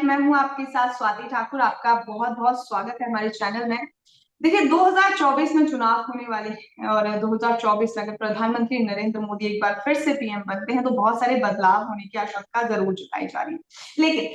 मैं हूँ आपके साथ स्वाति ठाकुर। आपका बहुत बहुत स्वागत है हमारे चैनल में। देखिए, 2024 में चुनाव होने वाले हैं और 2024 में अगर प्रधानमंत्री नरेंद्र मोदी एक बार फिर से पीएम बनते हैं तो बहुत सारे बदलाव होने की आशंका जरूर जताई जा रही है। लेकिन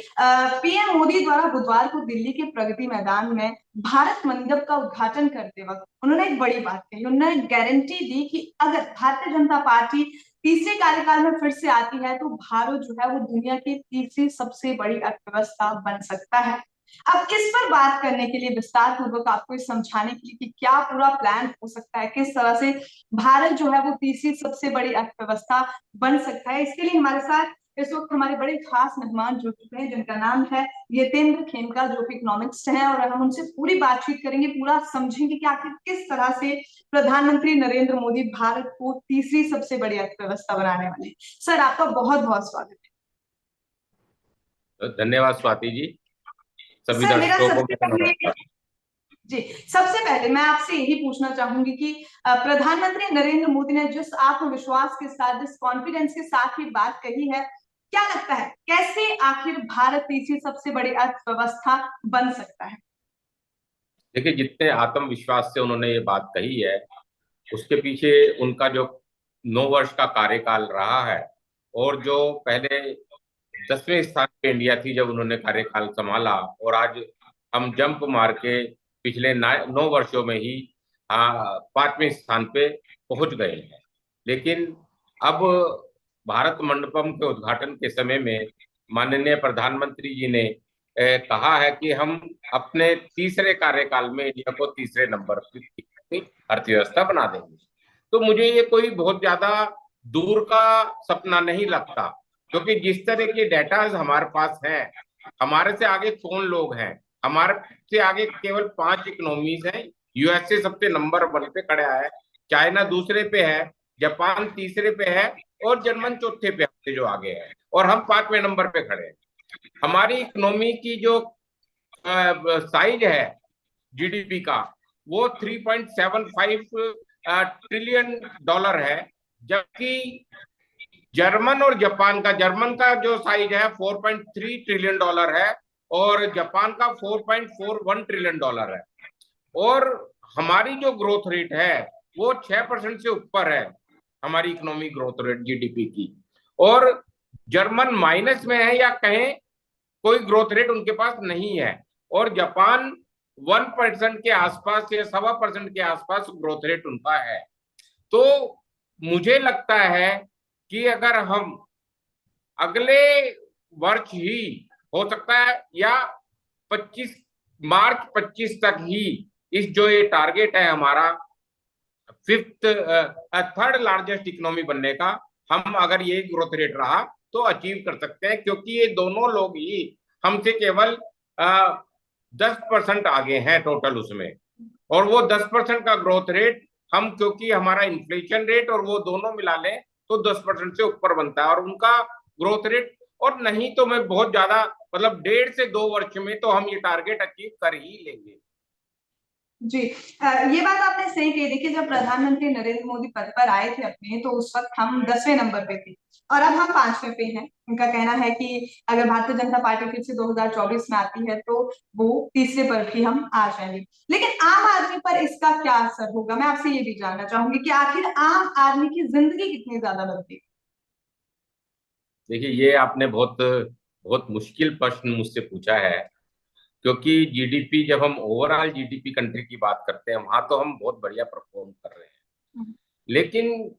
पीएम मोदी द्वारा बुधवार को दिल्ली के प्रगति मैदान में भारत मंडप का उद्घाटन करते वक्त उन्होंने एक बड़ी बात कही। उन्होंने गारंटी दी कि अगर भारतीय जनता पार्टी तीसरे कार्यकाल में फिर से आती है तो भारत जो है वो दुनिया की तीसरी सबसे बड़ी अर्थव्यवस्था बन सकता है। अब किस पर बात करने के लिए विस्तार पूर्वक आपको इस समझाने के लिए कि क्या पूरा प्लान हो सकता है, किस तरह से भारत जो है वो तीसरी सबसे बड़ी अर्थव्यवस्था बन सकता है, इसके लिए हमारे साथ इस वक्त हमारे बड़े खास मेहमान जुड़ चुके हैं जिनका नाम है यतेंद्र खेमका, जो कि इकोनॉमिक्स हैं। और हम उनसे पूरी बातचीत करेंगे, पूरा समझेंगे कि आखिर किस तरह से प्रधानमंत्री नरेंद्र मोदी भारत को तीसरी सबसे बड़ी अर्थव्यवस्था बनाने वाले हैं। सर, आपका बहुत बहुत स्वागत धन्यवाद स्वाति जी। है। सभी सर, मेरा दर्शकों को सबसे मेरा पहले नमस्कार। जी सबसे पहले मैं आपसे यही पूछना चाहूंगी कि प्रधानमंत्री नरेंद्र मोदी ने जिस आत्मविश्वास के साथ, जिस कॉन्फिडेंस के साथ ये बात कही है, क्या लगता है कैसे आखिर भारत तीसरी सबसे बड़ी अर्थव्यवस्था बन सकता है? देखिए, जितने आत्मविश्वास से उन्होंने ये बात कही है, उसके पीछे उनका जो 9 वर्ष का कार्यकाल रहा है, और जो पहले 10वें स्थान पे इंडिया थी जब उन्होंने कार्यकाल संभाला, और आज हम जंप मार के पिछले 9 वर्षों में ही 5वें स्थान पे पहुंच गए हैं। लेकिन अब भारत मंडपम के उद्घाटन के समय में माननीय प्रधानमंत्री जी ने कहा है कि हम अपने तीसरे कार्यकाल में इंडिया को तीसरे नंबर की अर्थव्यवस्था बना देंगे। तो मुझे ये कोई बहुत ज्यादा दूर का सपना नहीं लगता, क्योंकि जिस तरह के डेटा हमारे पास हैं, हमारे से आगे कौन लोग हैं। हमारे से आगे केवल 5 इकोनॉमीज हैं। यूएसए सबसे नंबर 1 पे खड़ा है, चाइना दूसरे पे है, जापान तीसरे पे है, और जर्मन चौथे पे हमसे जो आगे है, और हम 5वें नंबर पे खड़े हैं। हमारी इकोनॉमी की जो साइज है जीडीपी का, वो 3.75 ट्रिलियन डॉलर है, जबकि जर्मन का जो साइज है 4.3 ट्रिलियन डॉलर है, और जापान का 4.41 ट्रिलियन डॉलर है। और हमारी जो ग्रोथ रेट है वो 6% से ऊपर है, हमारी इकोनॉमी ग्रोथ रेट जीडीपी की। और जर्मन माइनस में है, या कहें कोई ग्रोथ रेट उनके पास नहीं है, और जापान 1% के आसपास या 1.25% के आसपास ग्रोथ रेट उनका है। तो मुझे लगता है कि अगर हम अगले वर्ष ही, हो सकता है या 25 मार्च 25 तक ही, इस जो ये टारगेट है हमारा फिफ्थ थर्ड लार्जेस्ट इकोनॉमी बनने का, हम अगर ये ग्रोथ रेट रहा तो अचीव कर सकते हैं, क्योंकि ये दोनों लोग ही हमसे केवल 10% आगे हैं टोटल उसमें। और वो 10% का ग्रोथ रेट हम, क्योंकि हमारा इन्फ्लेशन रेट और वो दोनों मिला लें तो 10% से ऊपर बनता है, और उनका ग्रोथ रेट, और नहीं तो मैं बहुत ज्यादा, मतलब 1.5 से 2 वर्ष में तो हम ये टारगेट अचीव कर ही लेंगे। जी, ये बात आपने सही कही। देखिए, जब प्रधानमंत्री नरेंद्र मोदी पद पर आए थे अपने, तो उस वक्त हम 10वें नंबर पे थे और अब हम 5वें पे हैं। उनका कहना है कि अगर भारतीय जनता पार्टी फिर से 2024 में आती है तो वो तीसरे पर भी हम आ जाएंगे। लेकिन आम आदमी पर इसका क्या असर होगा, मैं आपसे ये भी जानना चाहूंगी कि आखिर आम आदमी की जिंदगी कितनी ज्यादा बदलेगी? देखिए, ये आपने बहुत बहुत मुश्किल प्रश्न मुझसे पूछा है, क्योंकि जीडीपी, जब हम ओवरऑल जीडीपी कंट्री की बात करते हैं, वहां तो हम बहुत बढ़िया परफॉर्म कर रहे हैं। लेकिन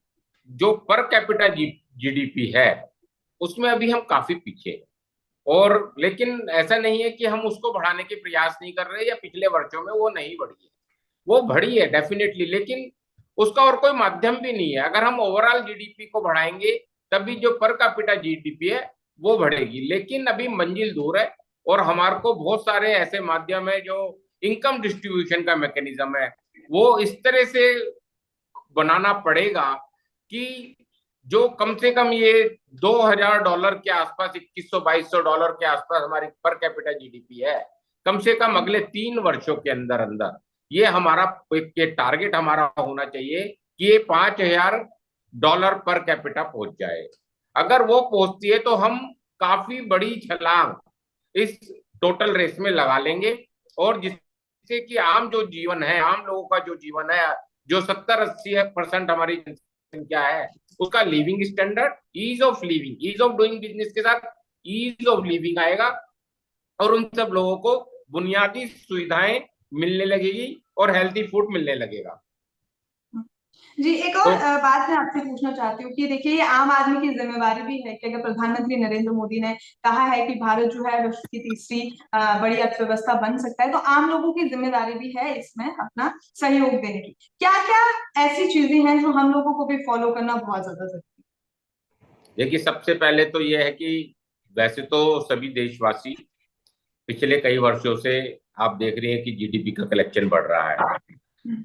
जो पर कैपिटा जीडीपी है, उसमें अभी हम काफी पीछे हैं। और लेकिन ऐसा नहीं है कि हम उसको बढ़ाने के प्रयास नहीं कर रहे, या पिछले वर्षों में वो नहीं बढ़ी है, वो बढ़ी है डेफिनेटली। लेकिन उसका और कोई माध्यम भी नहीं है। अगर हम ओवरऑल जीडीपी को बढ़ाएंगे तभी जो पर कैपिटा जीडीपी है वो बढ़ेगी, लेकिन अभी मंजिल दूर है। और हमारे को बहुत सारे ऐसे माध्यम है, जो इनकम डिस्ट्रीब्यूशन का मैकेनिज्म है, वो इस तरह से बनाना पड़ेगा कि जो कम से कम ये $2,000 के आसपास, 2100-2200 के आसपास हमारी पर कैपिटा जीडीपी है, कम से कम अगले 3 वर्षों के अंदर अंदर ये हमारा ये टारगेट हमारा होना चाहिए कि ये $5,000 पर कैपिटा पहुंच जाए। अगर वो पहुंचती है तो हम काफी बड़ी छलांग इस टोटल रेस में लगा लेंगे, और जिससे कि आम जो जीवन है, आम लोगों का जो जीवन है, जो 70-80% हमारी जनसंख्या है, उसका living standard, ease of living, ease of doing business के साथ ईज ऑफ लिविंग आएगा, और उन सब लोगों को बुनियादी सुविधाएं मिलने लगेगी और हेल्थी फूड मिलने लगेगा। जी, एक और तो बात मैं आपसे पूछना चाहती हूँ कि देखिए, ये आम आदमी की जिम्मेवारी भी है कि अगर प्रधानमंत्री नरेंद्र मोदी ने कहा है कि भारत जो है विश्व की तीसरी बड़ी अर्थव्यवस्था बन सकता है, तो आम लोगों की जिम्मेदारी भी है इसमें अपना सहयोग देने की। क्या क्या ऐसी चीजें हैं जो हम लोगों को भी फॉलो करना बहुत ज्यादा जरूरी देखिए, सबसे पहले तो यह है कि वैसे तो सभी देशवासी पिछले कई वर्षों से आप देख रहे हैं कि जीडीपी का कलेक्शन बढ़ रहा है। है?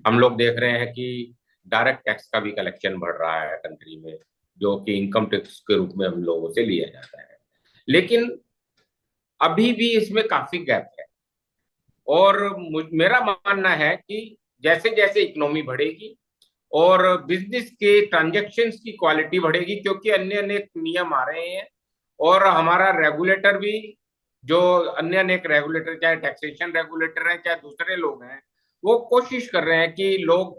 हम लोग देख रहे हैं कि डायरेक्ट टैक्स का भी कलेक्शन बढ़ रहा है कंट्री में, जो कि इनकम टैक्स के रूप में हम लोगों से लिया जाता है। लेकिन अभी भी इसमें काफी गैप है, और मेरा मानना है कि जैसे जैसे इकोनॉमी बढ़ेगी और बिजनेस के ट्रांजैक्शंस की क्वालिटी बढ़ेगी, क्योंकि अन्य अनेक नियम आ रहे हैं, और हमारा रेगुलेटर भी, जो अन्य अनेक रेगुलेटर, चाहे टैक्सेशन रेगुलेटर हैं, चाहे दूसरे लोग हैं, वो कोशिश कर रहे हैं कि लोग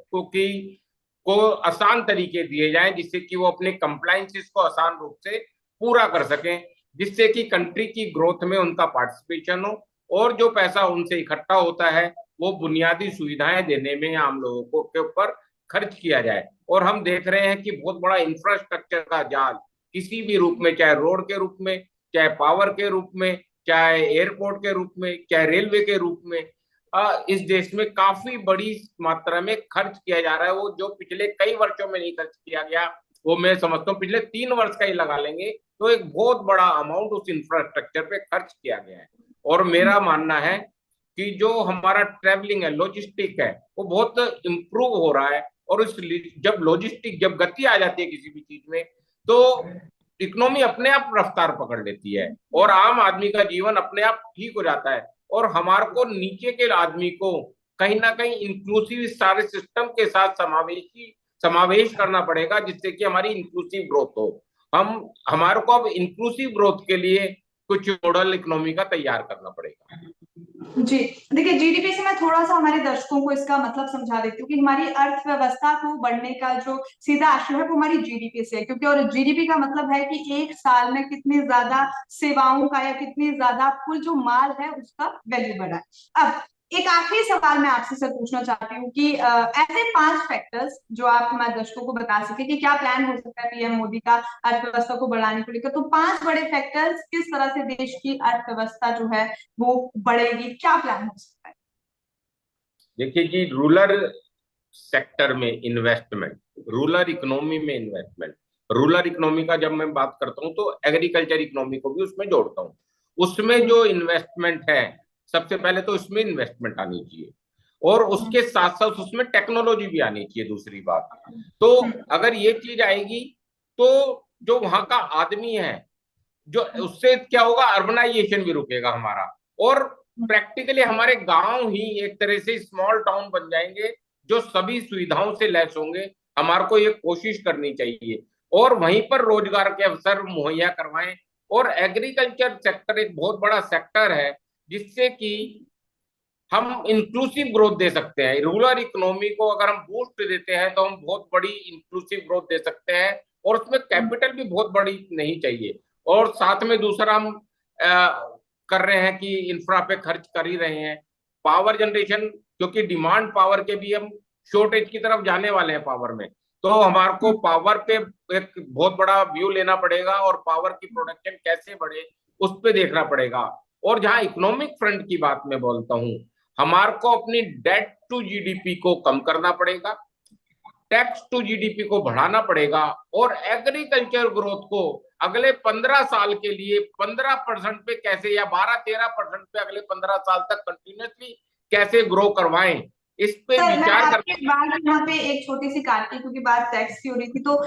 को आसान तरीके दिए जाएं, जिससे कि वो अपने कंप्लाइंसेस को आसान रूप से पूरा कर सकें, जिससे कि कंट्री की ग्रोथ में उनका पार्टिसिपेशन हो, और जो पैसा उनसे इकट्ठा होता है वो बुनियादी सुविधाएं देने में आम लोगों को के ऊपर खर्च किया जाए। और हम देख रहे हैं कि बहुत बड़ा इंफ्रास्ट्रक्चर का जाल किसी भी रूप में, चाहे रोड के रूप में, चाहे पावर के रूप में, चाहे एयरपोर्ट के रूप में, चाहे रेलवे के रूप में, इस देश में काफी बड़ी मात्रा में खर्च किया जा रहा है। वो जो पिछले कई वर्षों में नहीं खर्च किया गया, वो मैं समझता हूँ पिछले 3 वर्ष का ही लगा लेंगे तो एक बहुत बड़ा अमाउंट उस इंफ्रास्ट्रक्चर पे खर्च किया गया है। और मेरा मानना है कि जो हमारा ट्रेवलिंग है, लॉजिस्टिक है, वो बहुत इम्प्रूव हो रहा है। और उस जब गति आ जाती है किसी भी चीज में, तो इकोनॉमी अपने आप रफ्तार पकड़ लेती है, और आम आदमी का जीवन अपने आप ठीक हो जाता है। और हमारे को नीचे के आदमी को कहीं ना कहीं इंक्लूसिव सारे सिस्टम के साथ समावेश करना पड़ेगा, जिससे कि हमारी इंक्लूसिव ग्रोथ हो। हमारे को अब इंक्लूसिव ग्रोथ के लिए कुछ मॉडल इकोनॉमी का तैयार करना पड़ेगा। जी, देखिए, जीडीपी से मैं थोड़ा सा हमारे दर्शकों को इसका मतलब समझा देती हूँ कि हमारी अर्थव्यवस्था को बढ़ने का जो सीधा आशय है वो हमारी जीडीपी से है, क्योंकि और जीडीपी का मतलब है कि एक साल में कितनी ज्यादा सेवाओं का या कितनी ज्यादा कुल जो माल है उसका वैल्यू बढ़ा है। अब एक आखिरी सवाल मैं आपसे सर पूछना चाहती हूँ कि ऐसे 5 फैक्टर्स जो आप हमारे दर्शकों को बता सके कि क्या प्लान हो सकता है पीएम मोदी का अर्थव्यवस्था को बढ़ाने को लेकर, तो 5 बड़े फैक्टर्स किस तरह से देश की अर्थव्यवस्था जो है वो बढ़ेगी, क्या प्लान हो सकता है? देखिए जी, रूरल सेक्टर में इन्वेस्टमेंट, रूरल इकोनॉमी में इन्वेस्टमेंट, रूरल इकोनॉमी का जब मैं बात करता हूं तो एग्रीकल्चर इकोनॉमी को भी उसमें जोड़ता हूं। उसमें हम्म, जो इन्वेस्टमेंट है, सबसे पहले तो उसमें इन्वेस्टमेंट आनी चाहिए, और हम्म, उसके साथ साथ उसमें टेक्नोलॉजी भी आनी चाहिए, दूसरी बात। तो हम्म, अगर ये चीज आएगी, तो जो वहां का आदमी है, जो उससे क्या होगा, अर्बनाइजेशन भी रुकेगा हमारा, और प्रैक्टिकली हमारे गांव ही एक तरह से स्मॉल टाउन बन जाएंगे, जो सभी सुविधाओं से लैस होंगे। हमारे को ये कोशिश करनी चाहिए, और वहीं पर रोजगार के अवसर मुहैया करवाएं। और एग्रीकल्चर सेक्टर एक बहुत बड़ा सेक्टर है, जिससे कि हम इंक्लूसिव ग्रोथ दे सकते हैं। रूरल इकोनॉमी को अगर हम बूस्ट देते हैं तो हम बहुत बड़ी इंक्लूसिव ग्रोथ दे सकते हैं, और उसमें कैपिटल भी बहुत बड़ी नहीं चाहिए। और साथ में दूसरा हम कर रहे हैं कि इंफ्रा पे खर्च कर ही रहे हैं। पावर जनरेशन, क्योंकि डिमांड पावर के भी हम शॉर्टेज की तरफ जाने वाले हैं पावर में, तो हमारे को पावर पे एक बहुत बड़ा व्यू लेना पड़ेगा, और पावर की प्रोडक्शन कैसे बढ़े उस पे देखना पड़ेगा। और जहां इकोनॉमिक फ्रंट की बात मैं बोलता हूं, हमारे को अपनी डेट टू जीडीपी को कम करना पड़ेगा, टैक्स टू जीडीपी को बढ़ाना पड़ेगा, और एग्रीकल्चर ग्रोथ को अगले 15 साल के लिए 15% पे कैसे, या 12-13% पे अगले 15 साल तक कंटिन्यूसली कैसे ग्रो करवाएं, इस पे सर, मैं विचार आपके करना। बात यहाँ पे एक छोटी सी काटती, क्योंकि बात टैक्स की हो रही थी, तो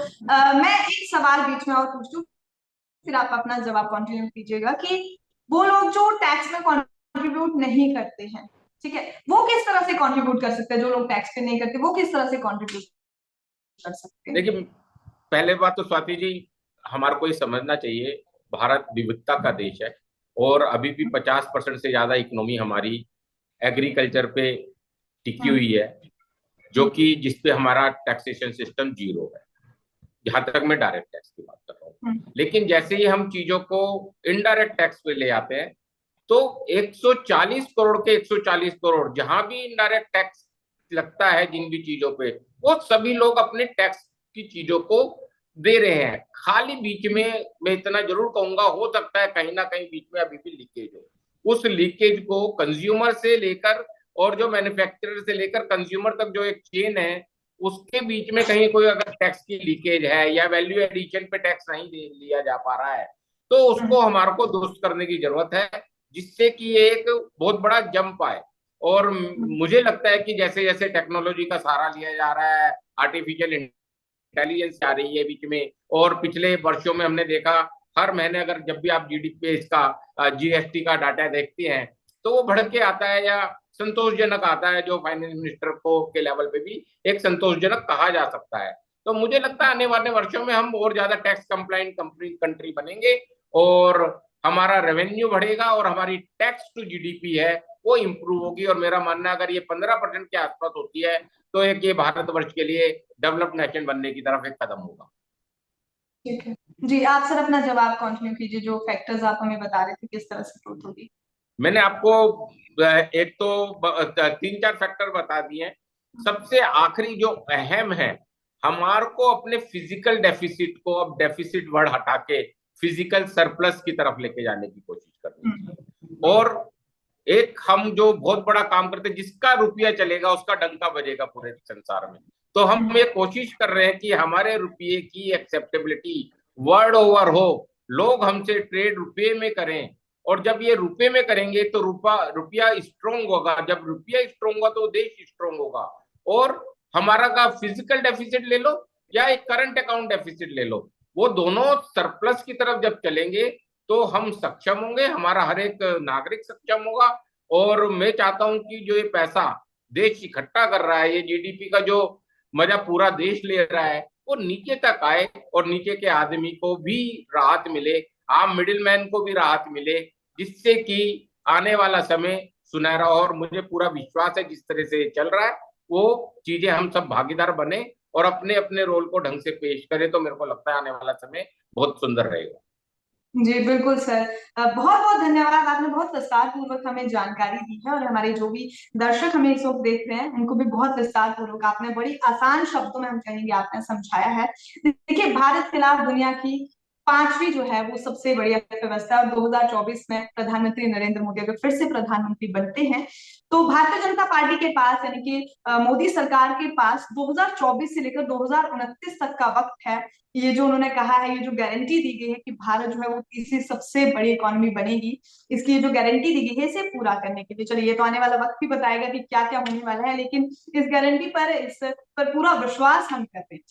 मैं एक सवाल बीच में और पूछती हूँ, फिर आप अपना जवाब कंटिन्यू कीजिएगा कि वो लोग जो टैक्स में कंट्रीब्यूट नहीं करते हैं, ठीक है, वो किस तरह से कंट्रीब्यूट कर सकते हैं? जो लोग टैक्स पे नहीं करते वो किस तरह से कंट्रीब्यूट कर सकते हैं? देखिए, पहले बात तो स्वाति जी, हमारे को ये समझना चाहिए, भारत विविधता का देश है, और अभी भी 50% से ज्यादा इकोनॉमी हमारी एग्रीकल्चर पे टिकी हम्म, हुई है, जो कि जिसपे हमारा टैक्सेशन सिस्टम जीरो है, जहां तक मैं डायरेक्ट टैक्स की बात कर रहा हूँ। हम्म, लेकिन जैसे ही हम चीजों को इनडायरेक्ट टैक्स पे ले आते हैं, तो 140 करोड़ के 140 करोड़ जहां भी इनडायरेक्ट टैक्स लगता है जिन भी चीजों पे, वो सभी लोग अपने टैक्स की चीजों को दे रहे हैं। खाली बीच में मैं इतना जरूर कहूंगा, हो सकता है कहीं ना कहीं बीच में अभी भी लीकेज हो। उस लीकेज को कंज्यूमर से लेकर और जो मैन्युफैक्चरर से लेकर कंज्यूमर तक जो एक चेन है, उसके बीच में कहीं कोई अगर टैक्स की लीकेज है या वैल्यू एडिशन पे टैक्स नहीं दे लिया जा पा रहा है, तो उसको हम्म, हमारे को दुरुस्त करने की जरूरत है, जिससे कि ये एक बहुत बड़ा जंप आए। और हम्म, मुझे लगता है कि जैसे जैसे टेक्नोलॉजी का सहारा लिया जा रहा है, आर्टिफिशियल इंटेलिजेंस आ रही है बीच में, और पिछले वर्षों में हमने देखा हर महीने अगर जब भी आप जीडीपी इसका जीएसटी का डाटा देखते हैं, तो वो बढ़ के आता है या संतोषजनक आता है, जो फाइनेंस मिनिस्टर को के लेवल पे भी एक संतोषजनक कहा जा सकता है। तो मुझे लगता है आने वाले वर्षों में हम और ज्यादा टैक्स कंप्लाइंट कंट्री बनेंगे, और हमारा रेवेन्यू बढ़ेगा, और हमारी टैक्स टू जीडीपी है वो इम्प्रूव होगी। और मेरा मानना है अगर ये 15% के आसपास होती है, तो एक ये भारतवर्ष के लिए डेवलप्ड नेशन बनने की तरफ एक कदम होगा। ठीक है। जी, आप सर अपना जवाब कंटिन्यू कीजिए, जो फैक्टर्स आप हमें बता रहे थे किस तरह से ग्रोथ होगी। मैंने आपको एक तो 3-4 फैक्टर बता दिए हैं। सबसे आखिरी जो अहम है, हमारे को अपने फिजिकल डेफिसिट को अब डेफिसिट वर्ड हटा के फिजिकल सरप्लस की तरफ लेके जाने की कोशिश करनी हम्म, चाहिए। और एक हम जो बहुत बड़ा काम करते हैं, जिसका रुपया चलेगा उसका डंका बजेगा पूरे संसार में। तो हम हम्म, ये कोशिश कर रहे हैं कि हमारे रुपये की एक्सेप्टेबिलिटी वर्ल्ड ओवर हो, लोग हमसे ट्रेड रुपये में करें। और जब ये रुपये में करेंगे तो रुपया स्ट्रोंग होगा, जब रुपया स्ट्रोंग होगा तो देश स्ट्रोंग होगा। और हमारा का फिजिकल डेफिसिट ले लो या एक करंट अकाउंट डेफिसिट ले लो, वो दोनों सरप्लस की तरफ जब चलेंगे तो हम सक्षम होंगे, हमारा हर एक नागरिक सक्षम होगा। और मैं चाहता हूं कि जो ये पैसा देश इकट्ठा कर रहा है, ये जीडीपी का जो मजा पूरा देश ले रहा है, वो नीचे तक आए, और नीचे के आदमी को भी राहत मिले, आम मिडिल मैन को भी राहत मिले, जिससे कि आने वाला समय सुनहरा हो। और मुझे पूरा विश्वास है जिस तरह से चल रहा है, वो चीजें हम सब भागीदार बने और अपने अपने रोल को ढंग से पेश करें, तो मेरे को लगता है आने वाला समय बहुत सुंदर रहेगा। जी बिल्कुल सर। बहुत बहुत धन्यवाद, आपने बहुत विस्तार पूर्वक हमें जानकारी दी है, और हमारे जो भी दर्शक हमें इस वक्त देख रहे हैं उनको भी बहुत विस्तार पूर्वक आपने बड़ी आसान शब्दों में हम कहेंगे आपने समझाया है। देखिए, भारत फिलहाल दुनिया की पांचवी जो है वो सबसे बड़ी अर्थव्यवस्था है, और 2024 में प्रधानमंत्री नरेंद्र मोदी अगर फिर से प्रधानमंत्री बनते हैं, तो भारतीय जनता पार्टी के पास यानी कि मोदी सरकार के पास 2024 से लेकर 2029 तक का वक्त है। ये जो उन्होंने कहा है, ये जो गारंटी दी गई है कि भारत जो है वो तीसरी सबसे बड़ी इकोनॉमी बनेगी, इसकी ये जो गारंटी दी गई है इसे पूरा करने के लिए, चलिए ये तो आने वाला वक्त भी बताएगा कि क्या क्या होने वाला है, लेकिन इस गारंटी पर, इस पर पूरा विश्वास हम करते हैं।